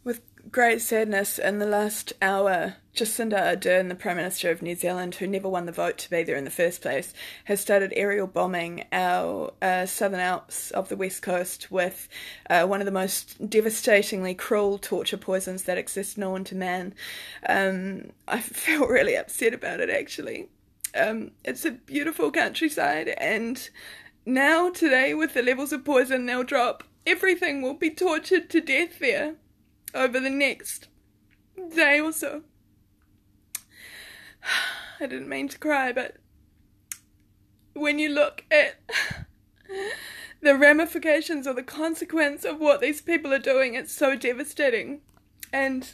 With great sadness, in the last hour, Jacinda Ardern, the Prime Minister of New Zealand, who never won the vote to be there in the first place, has started aerial bombing our Southern Alps of the West Coast with one of the most devastatingly cruel torture poisons that exist known to man. I feel really upset about it, actually. It's a beautiful countryside, and now, today, with the levels of poison they'll drop, everything will be tortured to death there over the next day or so. I didn't mean to cry, but when you look at the ramifications or the consequence of what these people are doing, it's so devastating. And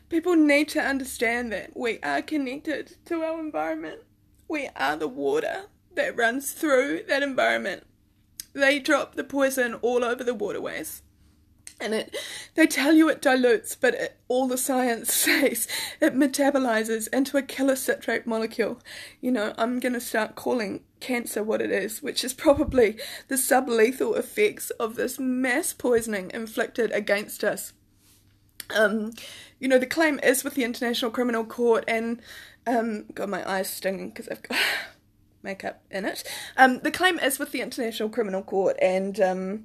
people need to understand that we are connected to our environment. We are the water that runs through that environment. They drop the poison all over the waterways. And they tell you it dilutes, but all the science says it metabolizes into a killer citrate molecule. You know, I'm going to start calling cancer what it is, which is probably the sublethal effects of this mass poisoning inflicted against us. You know, the claim is with the International Criminal Court, and God, my eyes stinging because I've got makeup in it. The claim is with the International Criminal Court, and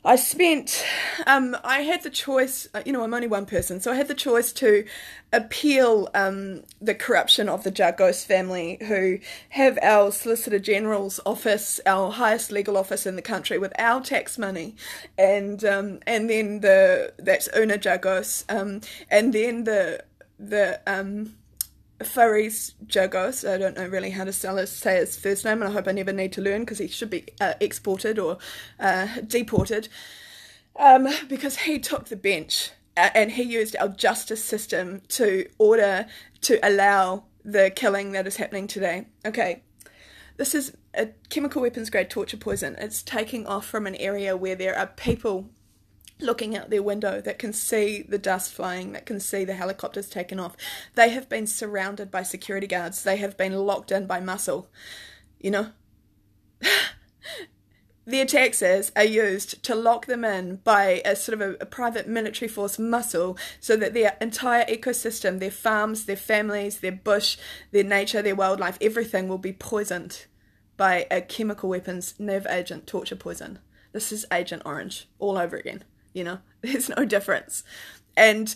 I had the choice, you know, I'm only one person, so I had the choice to appeal the corruption of the Jargos family, who have our Solicitor General's office, our highest legal office in the country, with our tax money, and then that's Una Jargos, and then the Faris Jargos. I don't know really how to say his first name, and I hope I never need to learn, because he should be exported or deported, because he took the bench and he used our justice system to allow the killing that is happening today. Okay, this is a chemical weapons grade torture poison. It's taking off from an area where there are people looking out their window that can see the dust flying, that can see the helicopters taken off. They have been surrounded by security guards. They have been locked in by muscle. You know? Their taxes are used to lock them in by a sort of a private military force muscle, so that their entire ecosystem, their farms, their families, their bush, their nature, their wildlife, everything will be poisoned by a chemical weapons nerve agent torture poison. This is Agent Orange all over again. You know, there's no difference. And,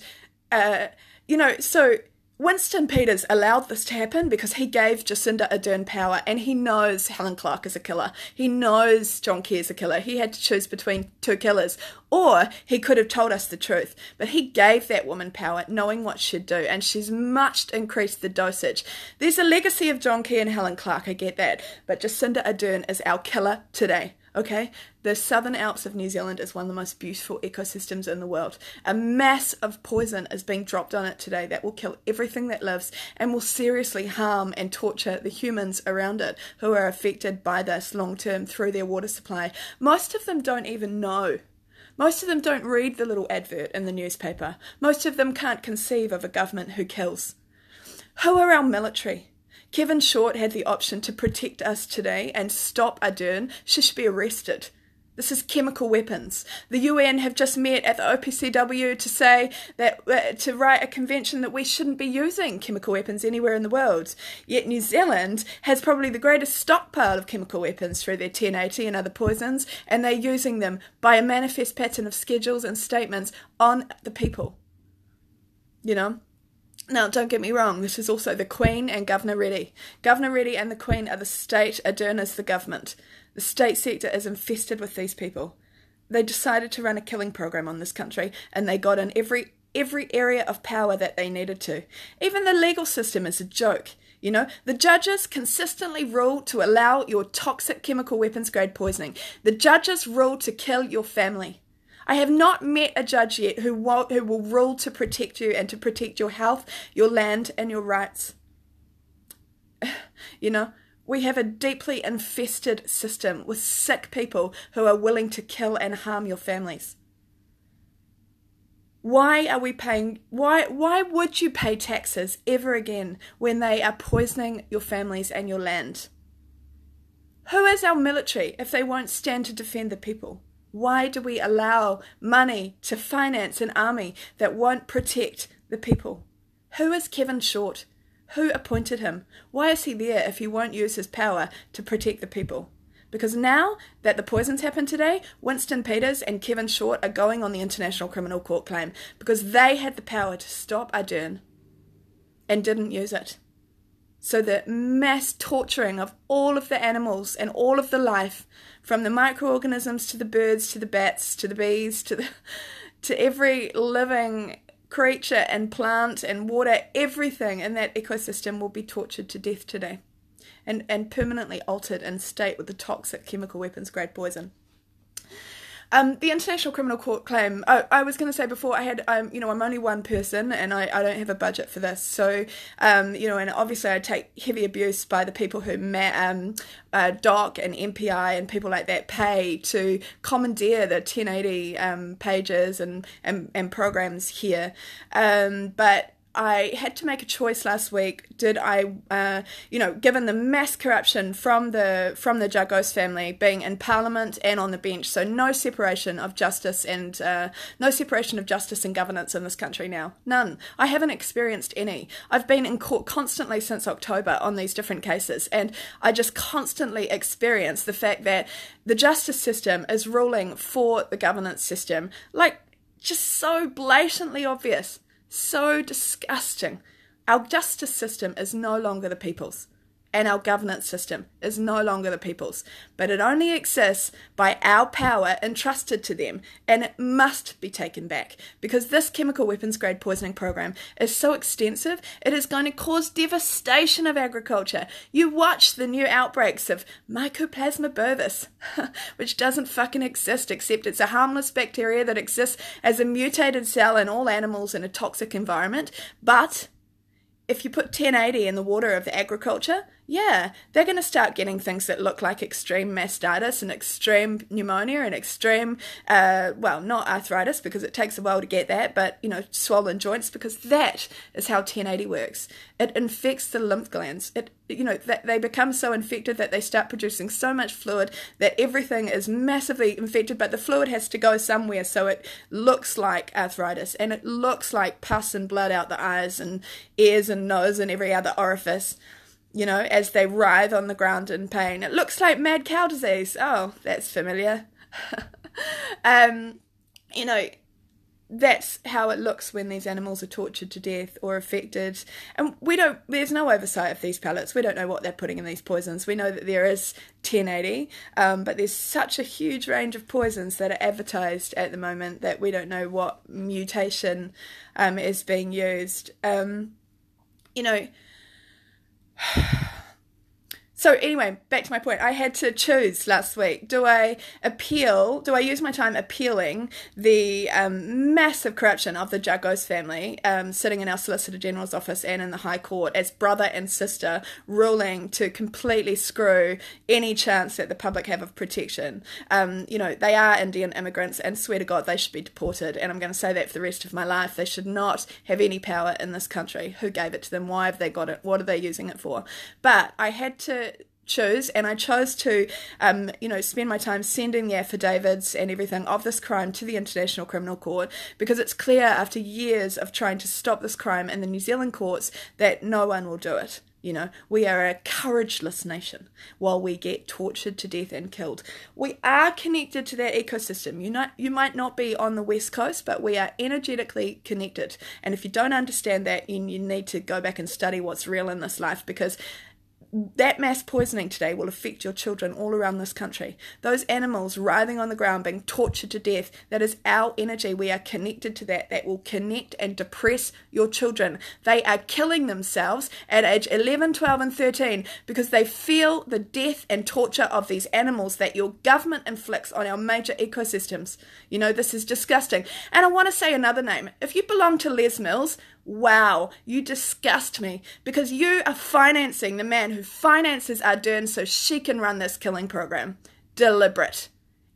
you know, so Winston Peters allowed this to happen because he gave Jacinda Ardern power, and he knows Helen Clark is a killer. He knows John Key is a killer. He had to choose between two killers, or he could have told us the truth. But he gave that woman power, knowing what she'd do, and she's much increased the dosage. There's a legacy of John Key and Helen Clark, I get that, but Jacinda Ardern is our killer today. Okay, the Southern Alps of New Zealand is one of the most beautiful ecosystems in the world. A mass of poison is being dropped on it today that will kill everything that lives, and will seriously harm and torture the humans around it who are affected by this long term through their water supply. Most of them don't even know. Most of them don't read the little advert in the newspaper. Most of them can't conceive of a government who kills. Who are our military? Kevin Short had the option to protect us today and stop Ardern. She should be arrested. This is chemical weapons. The UN have just met at the OPCW to say that to write a convention that we shouldn't be using chemical weapons anywhere in the world. Yet New Zealand has probably the greatest stockpile of chemical weapons through their 1080 and other poisons, and they're using them by a manifest pattern of schedules and statements on the people. You know? Now, don't get me wrong, this is also the Queen and Governor Reddy. Governor Reddy and the Queen are the state, Ardern is the government. The state sector is infested with these people. They decided to run a killing program on this country, and they got in every area of power that they needed to. Even the legal system is a joke. You know, the judges consistently rule to allow your toxic chemical weapons grade poisoning. The judges rule to kill your family. I have not met a judge yet who will rule to protect you and to protect your health, your land, and your rights. You know, we have a deeply infested system with sick people who are willing to kill and harm your families. Why are we paying, why would you pay taxes ever again when they are poisoning your families and your land? Who is our military if they won't stand to defend the people? Why do we allow money to finance an army that won't protect the people? Who is Kevin Short? Who appointed him? Why is he there if he won't use his power to protect the people? Because now that the poisons happened today, Winston Peters and Kevin Short are going on the International Criminal Court claim because they had the power to stop Ardern and didn't use it. So the mass torturing of all of the animals and all of the life, from the microorganisms to the birds to the bats to the bees to every living creature and plant and water, everything in that ecosystem will be tortured to death today and permanently altered in state with the toxic chemical weapons grade poison. The International Criminal Court claim, I was going to say before, I'm only one person and I don't have a budget for this. So, and obviously I take heavy abuse by the people who DOC and MPI and people like that pay to commandeer the 1080 pages and programs here. But I had to make a choice last week. Did I, given the mass corruption from the Jagos family being in Parliament and on the bench, so no separation of justice and governance in this country now. None. I haven't experienced any. I've been in court constantly since October on these different cases, and I just constantly experience the fact that the justice system is ruling for the governance system, like just so blatantly obvious. So disgusting. Our justice system is no longer the people's, and our governance system is no longer the people's, but it only exists by our power entrusted to them, and it must be taken back, because this chemical weapons grade poisoning program is so extensive, it is going to cause devastation of agriculture. You watch the new outbreaks of Mycoplasma bovis, which doesn't fucking exist, except it's a harmless bacteria that exists as a mutated cell in all animals in a toxic environment, but if you put 1080 in the water of the agriculture, yeah, they're going to start getting things that look like extreme mastitis and extreme pneumonia and extreme, not arthritis because it takes a while to get that, but, swollen joints, because that is how 1080 works. It infects the lymph glands. They become so infected that they start producing so much fluid that everything is massively infected, but the fluid has to go somewhere, so it looks like arthritis and it looks like pus and blood out the eyes and ears and nose and every other orifice. As they writhe on the ground in pain. It looks like mad cow disease. Oh, that's familiar. That's how it looks when these animals are tortured to death or affected. And there's no oversight of these pellets. We don't know what they're putting in these poisons. We know that there is 1080, but there's such a huge range of poisons that are advertised at the moment that we don't know what mutation is being used. So anyway, back to my point. I had to choose last week. Do I use my time appealing the massive corruption of the Jagos family, sitting in our Solicitor General's office and in the High Court as brother and sister, ruling to completely screw any chance that the public have of protection? They are Indian immigrants, and swear to God, they should be deported. And I'm going to say that for the rest of my life. They should not have any power in this country. Who gave it to them? Why have they got it? What are they using it for? But I had to choose, and I chose to spend my time sending the affidavits and everything of this crime to the International Criminal Court, because it's clear after years of trying to stop this crime in the New Zealand courts that no one will do it. We are a courageless nation while we get tortured to death and killed. We are connected to that ecosystem. You might not be on the West Coast, but we are energetically connected. And if you don't understand that, you need to go back and study what's real in this life, because that mass poisoning today will affect your children all around this country. Those animals writhing on the ground being tortured to death, that is our energy. We are connected to that. That will connect and depress your children. They are killing themselves at age 11, 12 and 13 because they feel the death and torture of these animals that your government inflicts on our major ecosystems. This is disgusting. And I want to say another name. If you belong to Les Mills, wow, you disgust me, because you are financing the man who finances Ardern so she can run this killing program. Deliberate.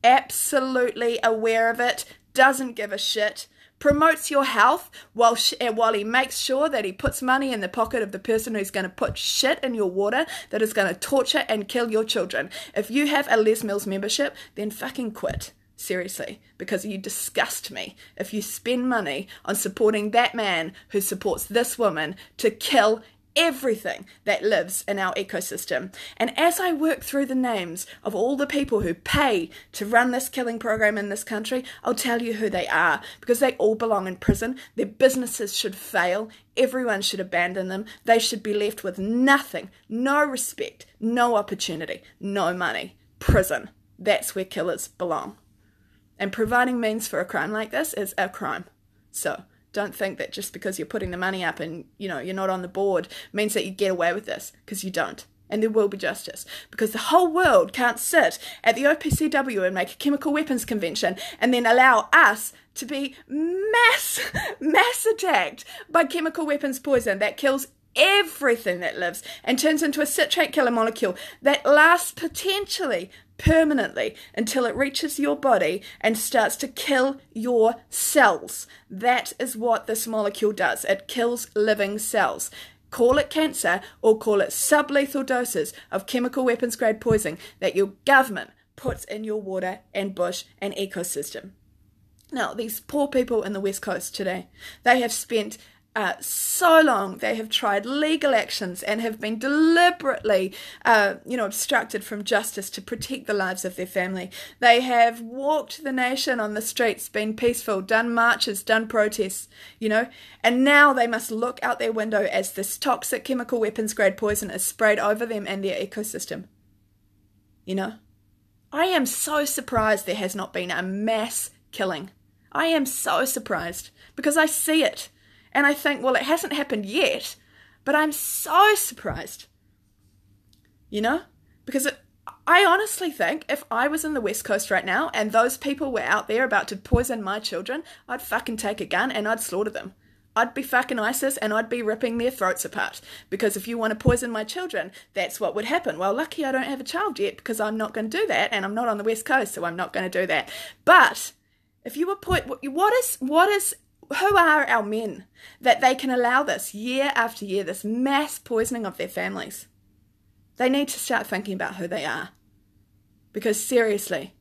Absolutely aware of it. Doesn't give a shit. Promotes your health while he makes sure that he puts money in the pocket of the person who's going to put shit in your water that is going to torture and kill your children. If you have a Les Mills membership, then fucking quit. Seriously, because you disgust me if you spend money on supporting that man who supports this woman to kill everything that lives in our ecosystem. And as I work through the names of all the people who pay to run this killing program in this country, I'll tell you who they are, because they all belong in prison. Their businesses should fail. Everyone should abandon them. They should be left with nothing, no respect, no opportunity, no money. Prison. That's where killers belong. And providing means for a crime like this is a crime. So don't think that just because you're putting the money up and, you're not on the board means that you get away with this, because you don't. And there will be justice, because the whole world can't sit at the OPCW and make a chemical weapons convention and then allow us to be mass attacked by chemical weapons poison that kills everything that lives and turns into a citrate killer molecule that lasts potentially permanently until it reaches your body and starts to kill your cells. That is what this molecule does. It kills living cells. Call it cancer or call it sublethal doses of chemical weapons grade poison that your government puts in your water and bush and ecosystem. Now, these poor people in the West Coast today, they have spent so long, they have tried legal actions and have been deliberately, obstructed from justice to protect the lives of their family. They have walked the nation on the streets, been peaceful, done marches, done protests, and now they must look out their window as this toxic chemical weapons grade poison is sprayed over them and their ecosystem. I am so surprised there has not been a mass killing. I am so surprised, because I see it. And I think, well, it hasn't happened yet, but I'm so surprised, because I honestly think if I was in the West Coast right now and those people were out there about to poison my children, I'd fucking take a gun and I'd slaughter them. I'd be fucking ISIS and I'd be ripping their throats apart, because if you want to poison my children, that's what would happen. Well, lucky I don't have a child yet, because I'm not going to do that, and I'm not on the West Coast, so I'm not going to do that. But if you were who are our men that they can allow this year after year, this mass poisoning of their families? They need to start thinking about who they are. Because seriously,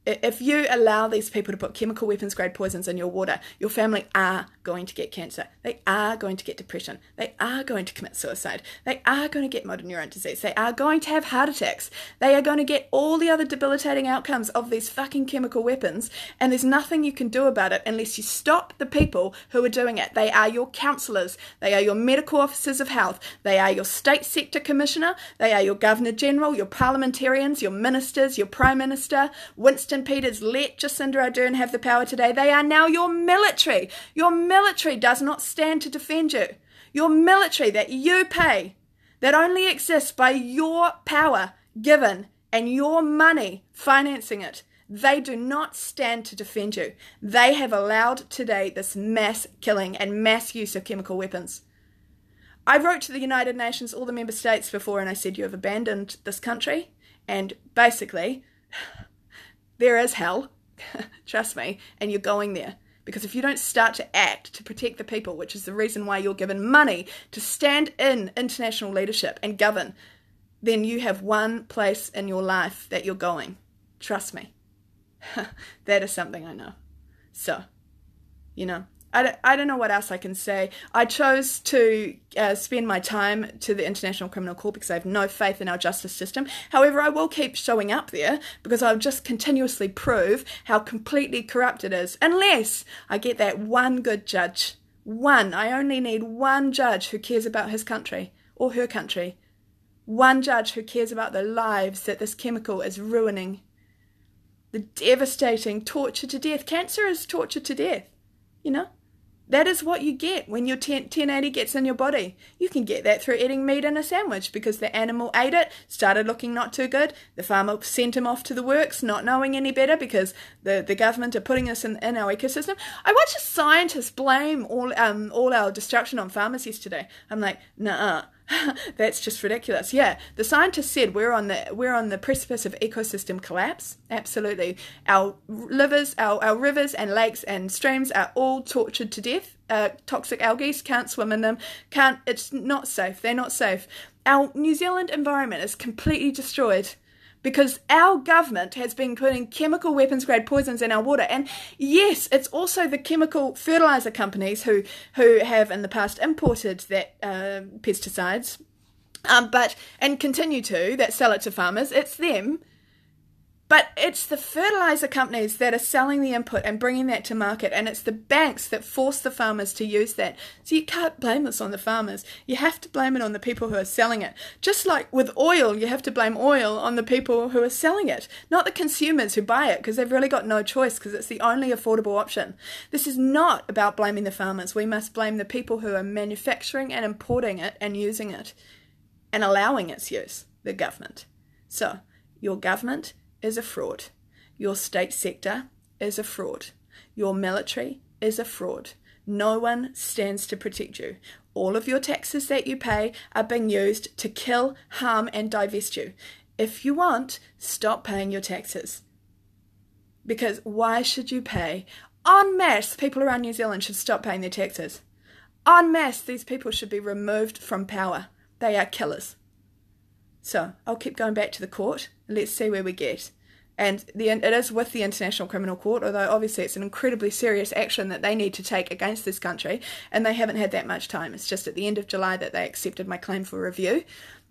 if you allow these people to put chemical weapons grade poisons in your water, your family are going to get cancer. They are going to get depression. They are going to commit suicide. They are going to get motor neuron disease. They are going to have heart attacks. They are going to get all the other debilitating outcomes of these fucking chemical weapons, and there's nothing you can do about it unless you stop the people who are doing it. They are your counsellors. They are your medical officers of health. They are your state sector commissioner. They are your governor general, your parliamentarians, your ministers, your prime minister. Winston Peters let Jacinda Ardern have the power today. They are now your military. Your military does not stand to defend you. Your military that you pay, that only exists by your power given and your money financing it, they do not stand to defend you. They have allowed today this mass killing and mass use of chemical weapons. I wrote to the United Nations, all the member states before, and I said, you have abandoned this country, and basically there is hell, trust me, and you're going there. Because if you don't start to act to protect the people, which is the reason why you're given money to stand in international leadership and govern, then you have one place in your life that you're going. Trust me. That is something I know. So, I don't know what else I can say. I chose to spend my time to the International Criminal Court because I have no faith in our justice system. However, I will keep showing up there because I'll just continuously prove how completely corrupt it is, unless I get that one good judge. One. I only need one judge who cares about his country or her country. One judge who cares about the lives that this chemical is ruining. The devastating torture to death. Cancer is torture to death, That is what you get when your 1080 gets in your body. You can get that through eating meat in a sandwich because the animal ate it, started looking not too good. The farmer sent him off to the works, not knowing any better because the government are putting us in our ecosystem. I watched a scientist blame all our destruction on farmers yesterday. I'm like, nah. That's just ridiculous. Yeah, the scientists said we're on the precipice of ecosystem collapse. Absolutely, our rivers and lakes and streams are all tortured to death. Toxic algae, can't swim in them. It's not safe. They're not safe. Our New Zealand environment is completely destroyed because our government has been putting chemical weapons grade poisons in our water. And yes, it's also the chemical fertilizer companies who have in the past imported that pesticides, and continue to, that sell it to farmers. It's them. But it's the fertilizer companies that are selling the input and bringing that to market, and it's the banks that force the farmers to use that. So you can't blame this on the farmers. You have to blame it on the people who are selling it. Just like with oil, you have to blame oil on the people who are selling it, not the consumers who buy it, because they've really got no choice, because it's the only affordable option. This is not about blaming the farmers. We must blame the people who are manufacturing and importing it and using it and allowing its use, the government. So, your government is a fraud. Your state sector is a fraud. Your military is a fraud. No one stands to protect you. All of your taxes that you pay are being used to kill, harm, and divest you. If you want, stop paying your taxes. Because why should you pay? En masse, people around New Zealand should stop paying their taxes. En masse, these people should be removed from power. They are killers. So, I'll keep going back to the court, and let's see where we get. And it is with the International Criminal Court, although obviously it's an incredibly serious action that they need to take against this country, and they haven't had that much time. It's just at the end of July that they accepted my claim for review.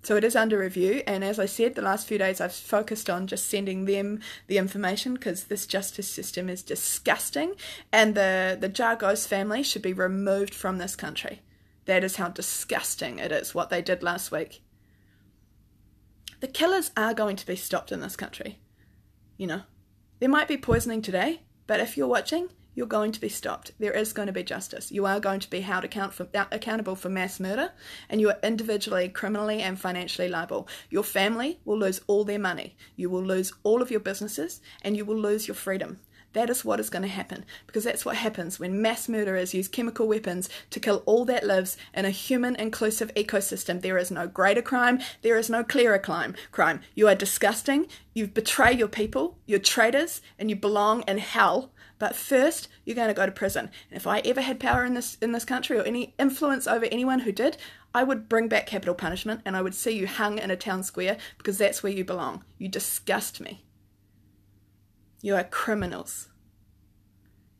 So it is under review, and as I said, the last few days I've focused on just sending them the information, because this justice system is disgusting, and the Jargos family should be removed from this country. That is how disgusting it is, what they did last week. The killers are going to be stopped in this country. You know, there might be poisoning today, but if you're watching, you're going to be stopped. There is going to be justice. You are going to be held accountable for mass murder, and you are individually, criminally, and financially liable. Your family will lose all their money. You will lose all of your businesses, and you will lose your freedom. That is what is going to happen, because that's what happens when mass murderers use chemical weapons to kill all that lives in a human-inclusive ecosystem. There is no greater crime. There is no clearer crime. You are disgusting. You betray your people. You're traitors, and you belong in hell. But first, you're going to go to prison. And if I ever had power in this country, or any influence over anyone who did, I would bring back capital punishment, and I would see you hung in a town square, because that's where you belong. You disgust me. You are criminals.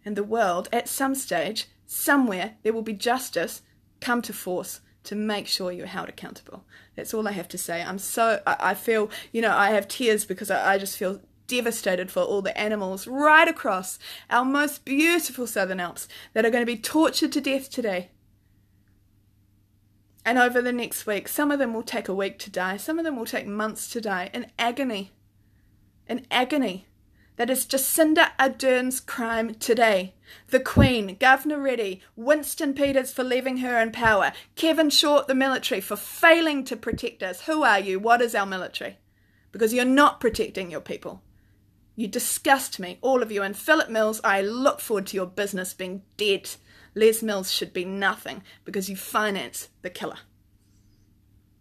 And the world, at some stage, somewhere, there will be justice come to force to make sure you're held accountable. That's all I have to say. I feel, I have tears, because I just feel devastated for all the animals right across our most beautiful Southern Alps that are going to be tortured to death today. And over the next week, some of them will take a week to die. Some of them will take months to die in agony. In agony. That is Jacinda Ardern's crime today. The Queen, Governor Reddy, Winston Peters for leaving her in power, Kevin Short, the military, for failing to protect us. Who are you? What is our military? Because you're not protecting your people. You disgust me, all of you. And Philip Mills, I look forward to your business being dead. Les Mills should be nothing, because you finance the killer.